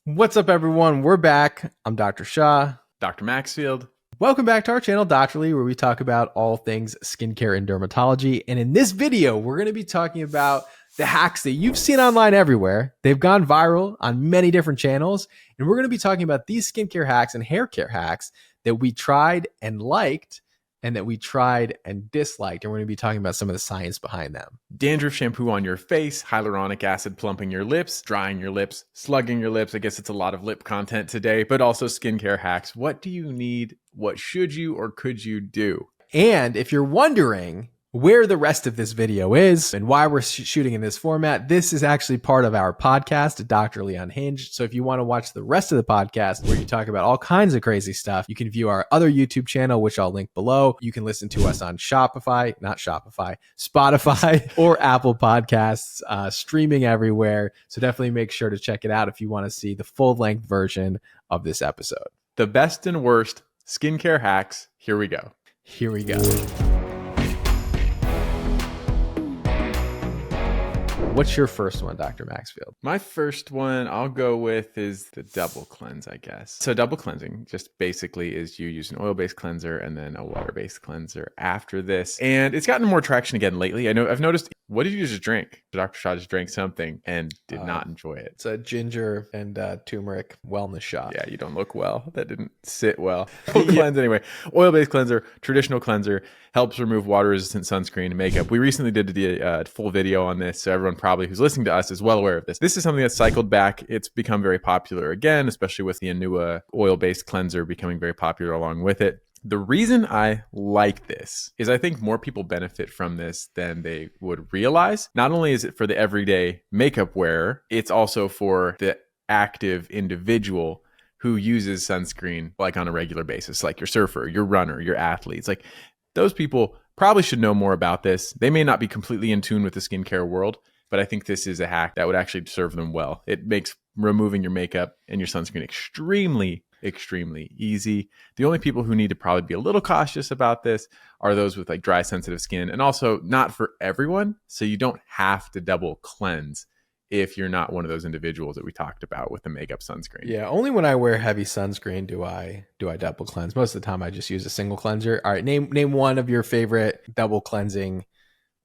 What's up, everyone? We're back. I'm Dr. Shah. Dr. Maxfield. Welcome back to our channel, Doctorly, where we talk about all things skincare and dermatology. And in this video, we're going to be talking about the hacks that you've seen online everywhere. They've gone viral on many different channels. And we're going to be talking about these skincare hacks and hair care hacks that we tried and liked, and that we tried and disliked. And we're going to be talking about some of the science behind them. Dandruff shampoo on your face, hyaluronic acid plumping your lips, drying your lips, slugging your lips. I guess it's a lot of lip content today, but also skincare hacks. What do you need? What should you or could you do? And if you're wondering where the rest of this video is and why we're shooting in this format, this is actually part of our podcast, Doctorly Unhinged. So if you want to watch the rest of the podcast where you talk about all kinds of crazy stuff, you can view our other YouTube channel, which I'll link below. You can listen to us on Spotify, or Apple Podcasts, streaming everywhere. So definitely make sure to check it out if you want to see the full-length version of this episode. The best and worst skincare hacks. Here we go. Here we go. What's your first one, Dr. Maxfield? My first one I'll go with is the double cleanse, I guess. So double cleansing just basically is you use an oil-based cleanser and then a water-based cleanser after this. And it's gotten more traction again lately. I've noticed, what did you just drink? Dr. Shah just drank something and did not enjoy it. It's a ginger and turmeric wellness shot. Yeah, you don't look well. That didn't sit well. Cleanse anyway. Oil-based cleanser, traditional cleanser, helps remove water-resistant sunscreen and makeup. We recently did the full video on this, so everyone probably who's listening to us is well aware of this. This is something that's cycled back. It's become very popular again, especially with the Anua oil-based cleanser becoming very popular along with it. The reason I like this is I think more people benefit from this than they would realize. Not only is it for the everyday makeup wearer, it's also for the active individual who uses sunscreen like on a regular basis, like your surfer, your runner, your athletes. Like those people probably should know more about this. They may not be completely in tune with the skincare world, but I think this is a hack that would actually serve them well. It makes removing your makeup and your sunscreen extremely easy. The only people who need to probably be a little cautious about this are those with like dry, sensitive skin, and also not for everyone. So you don't have to double cleanse if you're not one of those individuals that we talked about with the makeup sunscreen. Yeah, only when I wear heavy sunscreen do I double cleanse. Most of the time I just use a single cleanser. All right, name one of your favorite double cleansing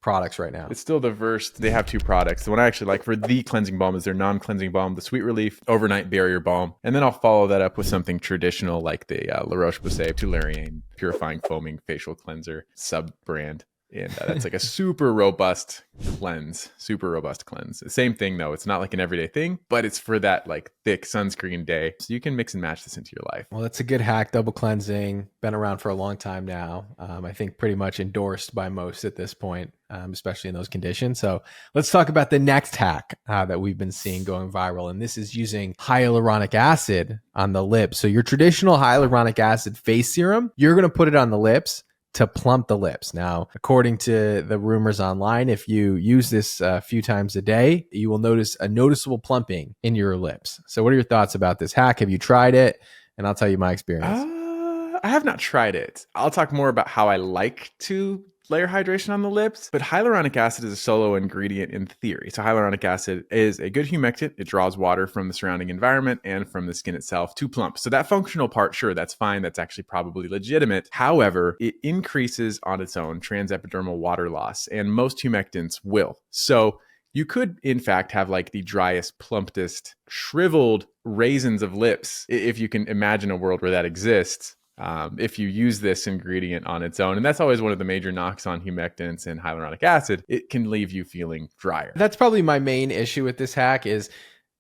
products right now. It's still the Versed. They have two products. The one I actually like for the cleansing balm is their non-cleansing balm, the Sweet Relief Overnight Barrier Balm. And then I'll follow that up with something traditional like the La Roche-Posay Tuileriane Purifying Foaming Facial Cleanser sub-brand. And that's like a super robust cleanse. Same thing though. It's not like an everyday thing, but it's for that like thick sunscreen day. So you can mix and match this into your life. Well, that's a good hack. Double cleansing, been around for a long time now. I think pretty much endorsed by most at this point, especially in those conditions. So let's talk about the next hack that we've been seeing going viral. And this is using hyaluronic acid on the lips. So your traditional hyaluronic acid face serum, you're going to put it on the lips to plump the lips. Now, according to the rumors online, if you use this a few times a day, you will notice a noticeable plumping in your lips. So what are your thoughts about this hack? Have you tried it? And I'll tell you my experience. I have not tried it. I'll talk more about how I like to layer hydration on the lips, but hyaluronic acid is a solo ingredient in theory. So hyaluronic acid is a good humectant. It draws water from the surrounding environment and from the skin itself to plump. So that functional part, sure, that's fine. That's actually probably legitimate. However, it increases on its own transepidermal water loss, and most humectants will. So you could, in fact, have like the driest, plumpest, shriveled raisins of lips, if you can imagine a world where that exists. If you use this ingredient on its own. And that's always one of the major knocks on humectants and hyaluronic acid. It can leave you feeling drier. That's probably my main issue with this hack is,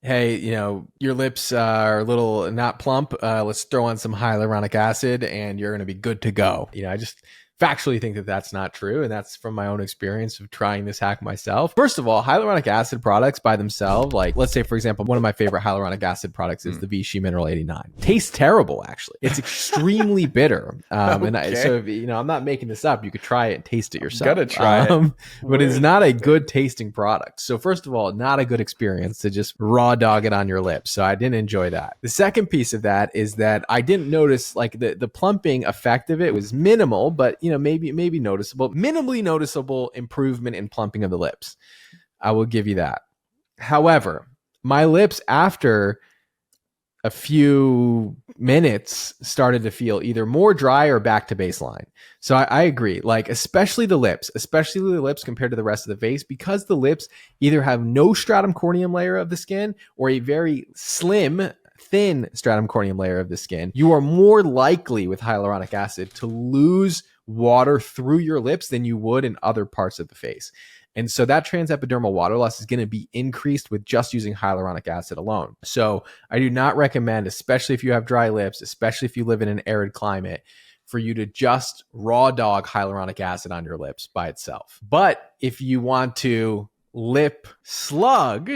hey, your lips are a little not plump. Let's throw on some hyaluronic acid and you're going to be good to go. I just factually think that that's not true. And that's from my own experience of trying this hack myself. First of all, hyaluronic acid products by themselves, like let's say, for example, one of my favorite hyaluronic acid products is the Vichy Mineral 89. Tastes terrible, actually. It's extremely bitter. Okay. I'm not making this up. You could try it and taste it yourself. Gotta try it. But it's not a good tasting product. So first of all, not a good experience to just raw dog it on your lips. So I didn't enjoy that. The second piece of that is that I didn't notice like the plumping effect of it was minimal, but maybe noticeable, minimally noticeable improvement in plumping of the lips. I will give you that. However, my lips after a few minutes started to feel either more dry or back to baseline. So I agree, like especially the lips compared to the rest of the face, because the lips either have no stratum corneum layer of the skin or a very slim, thin stratum corneum layer of the skin. You are more likely with hyaluronic acid to lose water through your lips than you would in other parts of the face. And so that transepidermal water loss is going to be increased with just using hyaluronic acid alone. So I do not recommend, especially if you have dry lips, especially if you live in an arid climate, for you to just raw dog hyaluronic acid on your lips by itself. But if you want to lip slug,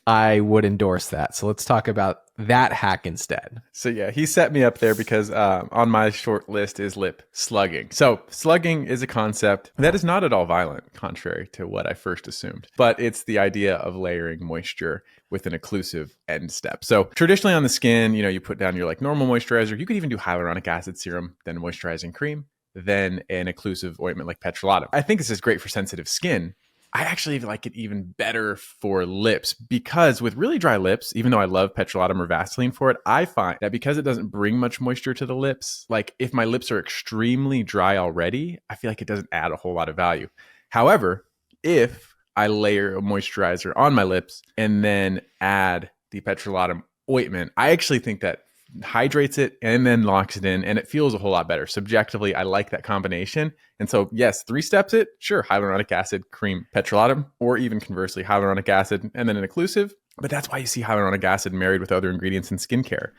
I would endorse that. So let's talk about that hack instead. So yeah, he set me up there because on my short list is lip slugging. So slugging is a concept that is not at all violent, contrary to what I first assumed. But it's the idea of layering moisture with an occlusive end step. So traditionally on the skin, you put down your like normal moisturizer. You could even do hyaluronic acid serum, then moisturizing cream, then an occlusive ointment like petrolatum. I think this is great for sensitive skin. I actually like it even better for lips because with really dry lips, even though I love petrolatum or Vaseline for it, I find that because it doesn't bring much moisture to the lips, like if my lips are extremely dry already, I feel like it doesn't add a whole lot of value. However, if I layer a moisturizer on my lips and then add the petrolatum ointment, I actually think that hydrates it and then locks it in, and it feels a whole lot better. Subjectively, I like that combination. And so, yes, 3 steps it, sure, hyaluronic acid, cream, petrolatum, or even conversely, hyaluronic acid and then an occlusive. But that's why you see hyaluronic acid married with other ingredients in skincare.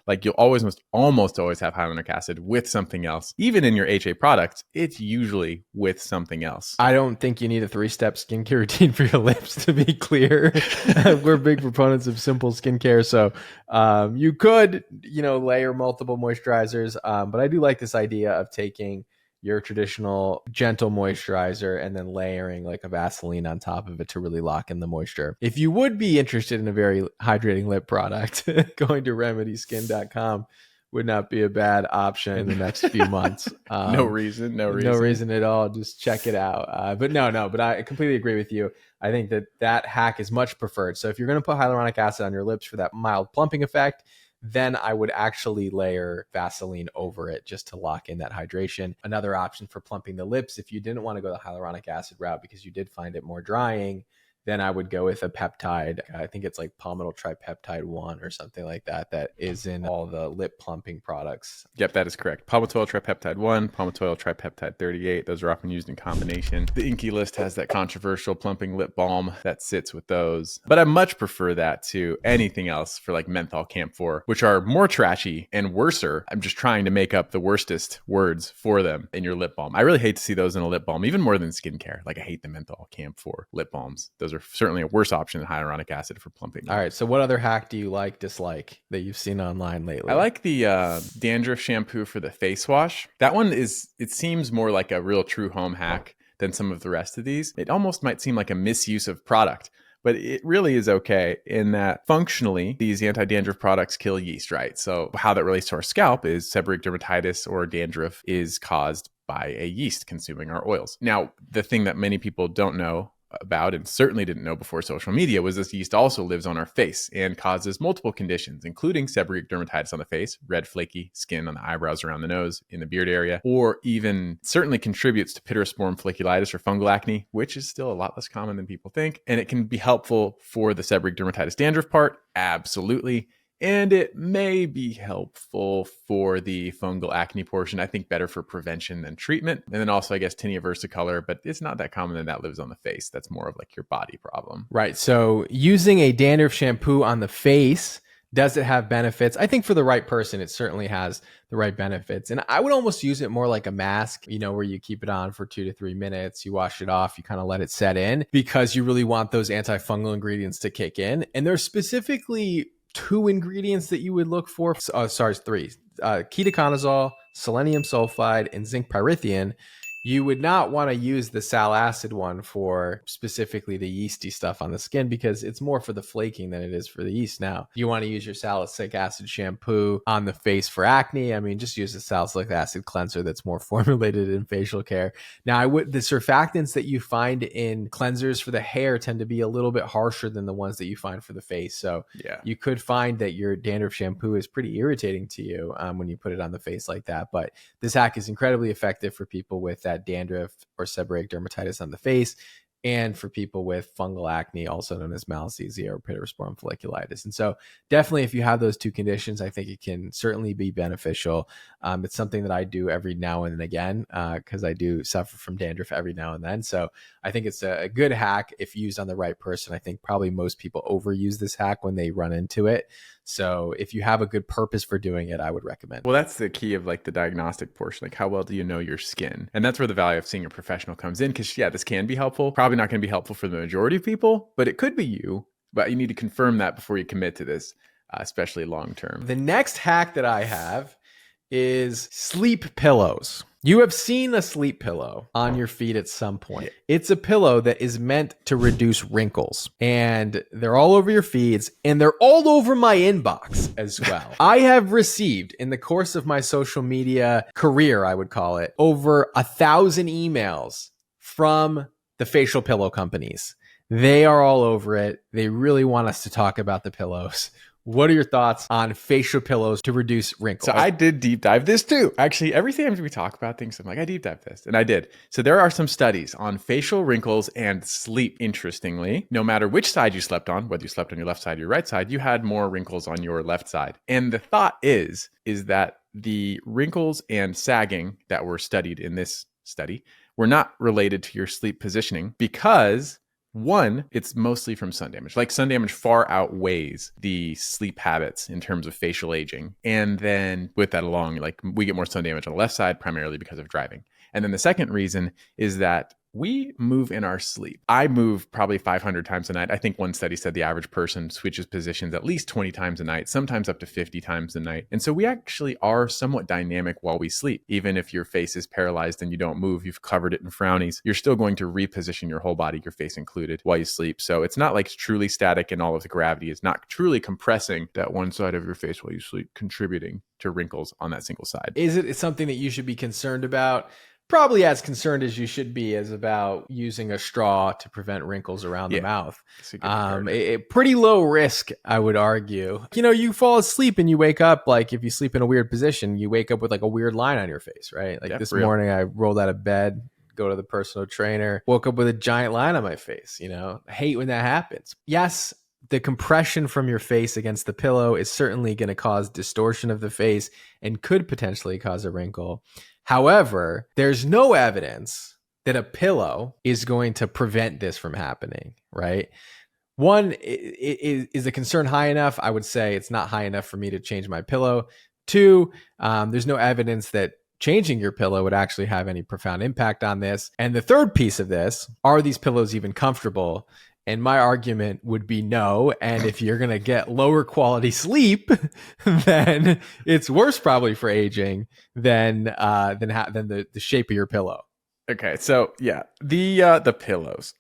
Like you'll almost always have hyaluronic acid with something else. Even in your HA products, it's usually with something else. I don't think you need a 3-step skincare routine for your lips, to be clear. We're big proponents of simple skincare. So you could, layer multiple moisturizers. But I do like this idea of taking your traditional gentle moisturizer and then layering like a Vaseline on top of it to really lock in the moisture. If you would be interested in a very hydrating lip product, going to remedyskin.com would not be a bad option in the next few months. No reason at all. Just check it out. But I completely agree with you. I think that hack is much preferred. So if you're going to put hyaluronic acid on your lips for that mild plumping effect, then I would actually layer Vaseline over it just to lock in that hydration. Another option for plumping the lips, if you didn't want to go the hyaluronic acid route because you did find it more drying, then I would go with a peptide. I think it's like palmityl tripeptide 1 or something like that is in all the lip plumping products. Yep, that is correct. Palmitoyl tripeptide 1, palmitoyl tripeptide 38. Those are often used in combination. The Inky List has that controversial plumping lip balm that sits with those. But I much prefer that to anything else for like menthol camphor, which are more trashy and worser. I'm just trying to make up the worstest words for them in your lip balm. I really hate to see those in a lip balm, even more than skincare. Like I hate the menthol camphor lip balms. Those are certainly a worse option than hyaluronic acid for plumping. All right. So what other hack do you dislike that you've seen online lately? I like the Dandruff shampoo for the face wash. That one it seems more like a real true home hack than some of the rest of these. It almost might seem like a misuse of product, but it really is okay in that functionally these anti-dandruff products kill yeast, right? So how that relates to our scalp is seborrheic dermatitis or dandruff is caused by a yeast consuming our oils. Now, the thing that many people don't know about and certainly didn't know before social media was this yeast also lives on our face and causes multiple conditions, including seborrheic dermatitis on the face, red flaky skin on the eyebrows, around the nose, in the beard area, or even certainly contributes to pityrosporum folliculitis or fungal acne, which is still a lot less common than people think. And it can be helpful for the seborrheic dermatitis dandruff part, absolutely. And it may be helpful for the fungal acne portion. I think better for prevention than treatment. And then also, I guess, tinea versicolor, but it's not that common that lives on the face. That's more of like your body problem. Right. So using a dandruff shampoo on the face, does it have benefits? I think for the right person, it certainly has the right benefits. And I would almost use it more like a mask, where you keep it on for 2 to 3 minutes, you wash it off, you kind of let it set in because you really want those antifungal ingredients to kick in. And there's specifically 2 ingredients that you would look for. 3. Ketoconazole, selenium sulfide, and zinc pyrithium. You would not want to use the sal acid one for specifically the yeasty stuff on the skin because it's more for the flaking than it is for the yeast. Now, you want to use your salicylic acid shampoo on the face for acne. I mean, just use a salicylic acid cleanser that's more formulated in facial care. Now, the surfactants that you find in cleansers for the hair tend to be a little bit harsher than the ones that you find for the face. So Yeah. you could find that your dandruff shampoo is pretty irritating to you when you put it on the face like that. But this hack is incredibly effective for people with that dandruff or seborrheic dermatitis on the face, and for people with fungal acne, also known as malassezia or pityriform folliculitis. And so definitely, if you have those two conditions, I think it can certainly be beneficial. It's something that I do every now and again because I do suffer from dandruff every now and then. So I think it's a good hack if used on the right person. I think probably most people overuse this hack when they run into it. So if you have a good purpose for doing it, I would recommend. Well, that's the key of like the diagnostic portion. Like, how well do you know your skin? And that's where the value of seeing a professional comes in. Because yeah, this can be helpful. Probably not going to be helpful for the majority of people, but it could be you. But you need to confirm that before you commit to this, especially long term. The next hack that I have is sleep pillows. You have seen a sleep pillow on your feet at some point. Yeah. It's a pillow that is meant to reduce wrinkles, and they're all over your feeds, and they're all over my inbox as well. I have received, in the course of my social media career, I would call it, over 1,000 emails from the facial pillow companies. They are all over it. They really want us to talk about the pillows. What are your thoughts on facial pillows to reduce wrinkles? So I did deep dive this too. Actually, every time we talk about things, I'm like, I deep dive this. And I did. So there are some studies on facial wrinkles and sleep. Interestingly, no matter which side you slept on, whether you slept on your left side or your right side, you had more wrinkles on your left side. And the thought is that the wrinkles and sagging that were studied in this study were not related to your sleep positioning because one, it's mostly from sun damage. Like sun damage far outweighs the sleep habits in terms of facial aging. And then with that along, like we get more sun damage on the left side primarily because of driving. And then the second reason is that we move in our sleep. I move probably 500 times a night. I think one study said the average person switches positions at least 20 times a night, sometimes up to 50 times a night. And so we actually are somewhat dynamic while we sleep. Even if your face is paralyzed and you don't move, you've covered it in frownies, you're still going to reposition your whole body, your face included, while you sleep. So it's not like it's truly static and all of the gravity is not truly compressing that one side of your face while you sleep, contributing to wrinkles on that single side. Is it something that you should be concerned about? Probably as concerned as you should be as about using a straw to prevent wrinkles around the mouth. Pretty low risk, I would argue. You know, you fall asleep and you wake up, like if you sleep in a weird position, you wake up with like a weird line on your face, right? Like this morning I rolled out of bed, go to the personal trainer, woke up with a giant line on my face. You know, I hate when that happens. Yes, the compression from your face against the pillow is certainly going to cause distortion of the face and could potentially cause a wrinkle. However, there's no evidence that a pillow is going to prevent this from happening, right? One, is the concern high enough? I would say it's not high enough for me to change my pillow. Two, there's no evidence that changing your pillow would actually have any profound impact on this. And the third piece of this, are these pillows even comfortable? And my argument would be no. And if you're going to get lower quality sleep, then it's worse probably for aging than the shape of your pillow. Okay, so yeah, the pillows.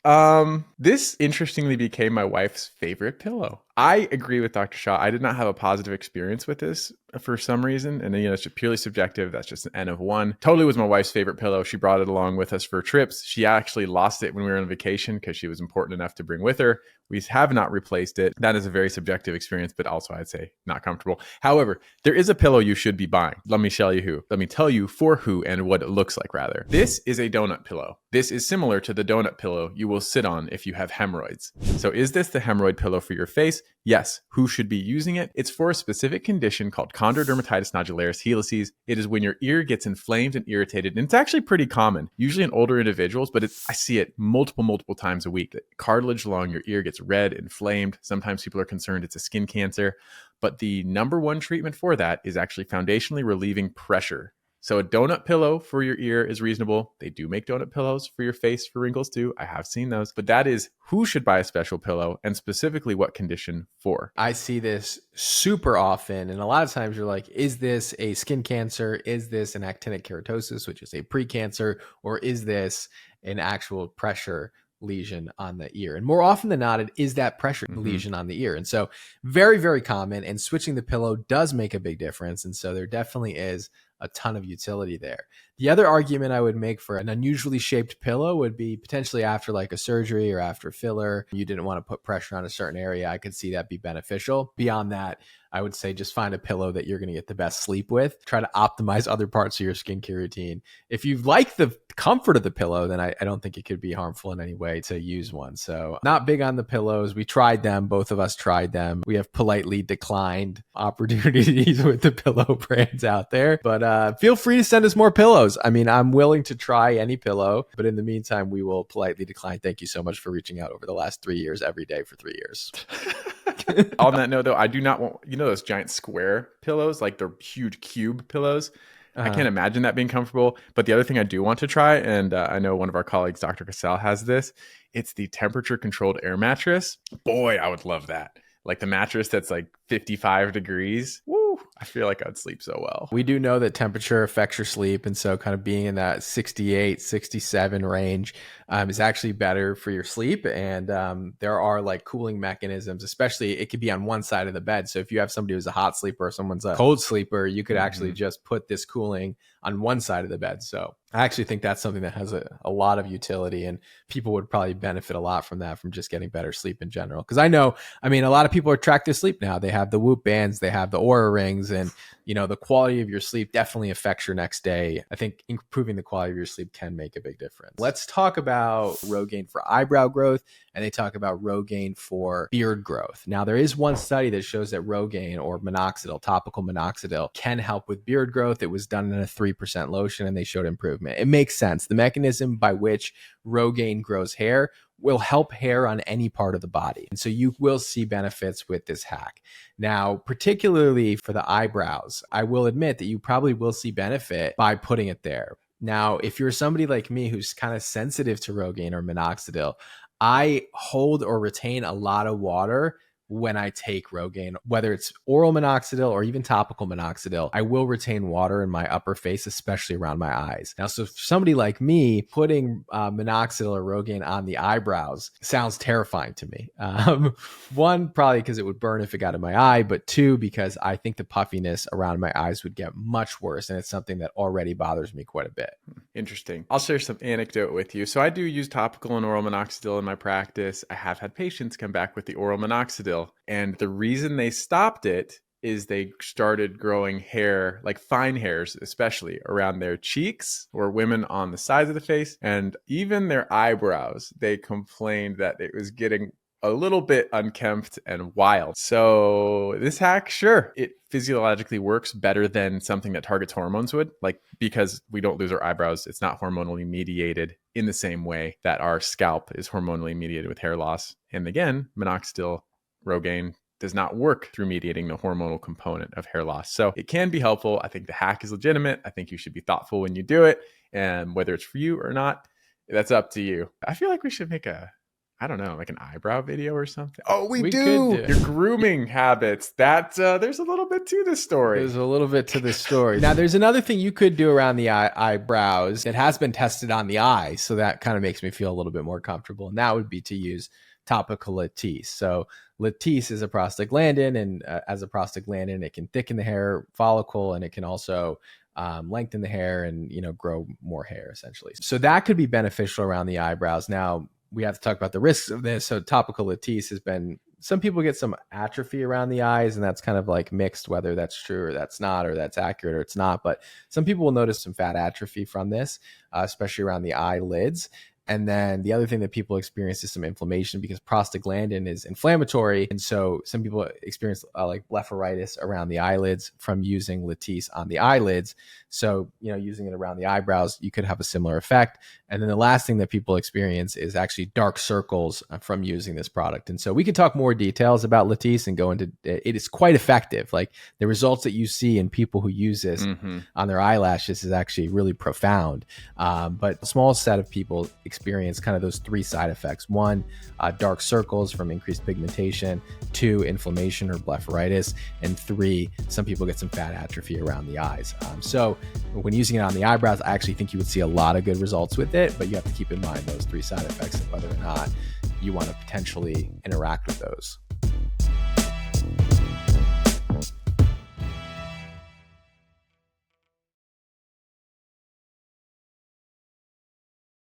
This interestingly became my wife's favorite pillow. I agree with Dr. Shaw. I did not have a positive experience with this for some reason. And it's just purely subjective. That's just an N of one. Totally was my wife's favorite pillow. She brought it along with us for trips. She actually lost it when we were on vacation because she was important enough to bring with her. We have not replaced it. That is a very subjective experience, but also I'd say not comfortable. However, there is a pillow you should be buying. Let me tell you for who and what it looks like rather. This is a donut pillow. This is similar to the donut pillow you will sit on if you have hemorrhoids. So is this the hemorrhoid pillow for your face? Yes. Who should be using it? It's for a specific condition called chondrodermatitis nodularis helices. It is when your ear gets inflamed and irritated. And it's actually pretty common, usually in older individuals, but I see it multiple times a week. The cartilage along your ear gets red, inflamed. Sometimes people are concerned it's a skin cancer. But the number one treatment for that is actually foundationally relieving pressure So a donut pillow for your ear is reasonable. They do make donut pillows for your face for wrinkles too. I have seen those. But that is who should buy a special pillow and specifically what condition for. I see this super often. And a lot of times you're like, is this a skin cancer? Is this an actinic keratosis, which is a precancer? Or is this an actual pressure lesion on the ear? And more often than not, it is that pressure lesion on the ear. And so very, very common. And switching the pillow does make a big difference. And so there definitely is a ton of utility there. The other argument I would make for an unusually shaped pillow would be potentially after like a surgery or after filler, you didn't want to put pressure on a certain area. I could see that be beneficial. Beyond that, I would say just find a pillow that you're going to get the best sleep with. Try to optimize other parts of your skincare routine. If you like the comfort of the pillow, then I don't think it could be harmful in any way to use one. So not big on the pillows. We tried them. Both of us tried them. We have politely declined opportunities with the pillow brands out there. But feel free to send us more pillows. I mean, I'm willing to try any pillow, but in the meantime, we will politely decline. Thank you so much for reaching out over the last 3 years, every day for 3 years. On that note, though, I do not want, those giant square pillows, like they're huge cube pillows. I can't imagine that being comfortable. But the other thing I do want to try, and I know one of our colleagues, Dr. Cassell, has this. It's the temperature controlled air mattress. Boy, I would love that. Like the mattress that's like 55 degrees. Woo! I feel like I'd sleep so well. We do know that temperature affects your sleep. And so kind of being in that 68, 67 range is actually better for your sleep. And there are like cooling mechanisms, especially it could be on one side of the bed. So if you have somebody who's a hot sleeper or someone's a cold sleeper, you could actually just put this cooling on one side of the bed. So I actually think that's something that has a lot of utility, and people would probably benefit a lot from that, from just getting better sleep in general. Because I mean, a lot of people are tracked their sleep now. They have the Whoop bands, they have the Aura rings, and the quality of your sleep definitely affects your next day. I think improving the quality of your sleep can make a big difference. Let's talk about Rogaine for eyebrow growth, and they talk about Rogaine for beard growth. Now, there is one study that shows that Rogaine, or Minoxidil, topical Minoxidil, can help with beard growth. It was done in a 3% lotion, and they showed improvement. It makes sense. The mechanism by which Rogaine grows hair will help hair on any part of the body. And so you will see benefits with this hack. Now, particularly for the eyebrows, I will admit that you probably will see benefit by putting it there. Now, if you're somebody like me who's kind of sensitive to Rogaine or Minoxidil, I hold or retain a lot of water when I take Rogaine, whether it's oral Minoxidil or even topical Minoxidil. I will retain water in my upper face, especially around my eyes. Now, so for somebody like me, putting Minoxidil or Rogaine on the eyebrows sounds terrifying to me. One, probably because it would burn if it got in my eye, but two, because I think the puffiness around my eyes would get much worse, and it's something that already bothers me quite a bit. Interesting. I'll share some anecdote with you. So I do use topical and oral Minoxidil in my practice. I have had patients come back with the oral Minoxidil. And the reason they stopped it is they started growing hair, like fine hairs, especially around their cheeks, or women on the sides of the face, and even their eyebrows. They complained that it was getting a little bit unkempt and wild. So this hack, sure, it physiologically works better than something that targets hormones would, like because we don't lose our eyebrows. It's not hormonally mediated in the same way that our scalp is hormonally mediated with hair loss. And again, Minoxidil, Rogaine does not work through mediating the hormonal component of hair loss. So it can be helpful. I think the hack is legitimate. I think you should be thoughtful when you do it. And whether it's for you or not, that's up to you. I feel like we should make like an eyebrow video or something. Oh, we do. Your grooming habits. There's a little bit to this story. There's a little bit to this story. Now, there's another thing you could do around the eyebrows. It has been tested on the eye, so that kind of makes me feel a little bit more comfortable. And that would be to use topical Latisse. So Latisse is a prostaglandin, and as a prostaglandin, it can thicken the hair follicle, and it can also lengthen the hair and grow more hair, essentially. So that could be beneficial around the eyebrows. Now, we have to talk about the risks of this. So topical Latisse has been, some people get some atrophy around the eyes, and that's kind of like mixed, whether that's true or that's not, or that's accurate or it's not. But some people will notice some fat atrophy from this, especially around the eyelids. And then the other thing that people experience is some inflammation because prostaglandin is inflammatory. And so some people experience like blepharitis around the eyelids from using Latisse on the eyelids. So, using it around the eyebrows, you could have a similar effect. And then the last thing that people experience is actually dark circles from using this product. And so we could talk more details about Latisse and go into it. Is quite effective. Like the results that you see in people who use this on their eyelashes is actually really profound. But a small set of people experience kind of those three side effects. One, dark circles from increased pigmentation. Two, inflammation or blepharitis. And three, some people get some fat atrophy around the eyes. So when using it on the eyebrows, I actually think you would see a lot of good results with it, but you have to keep in mind those three side effects and whether or not you want to potentially interact with those.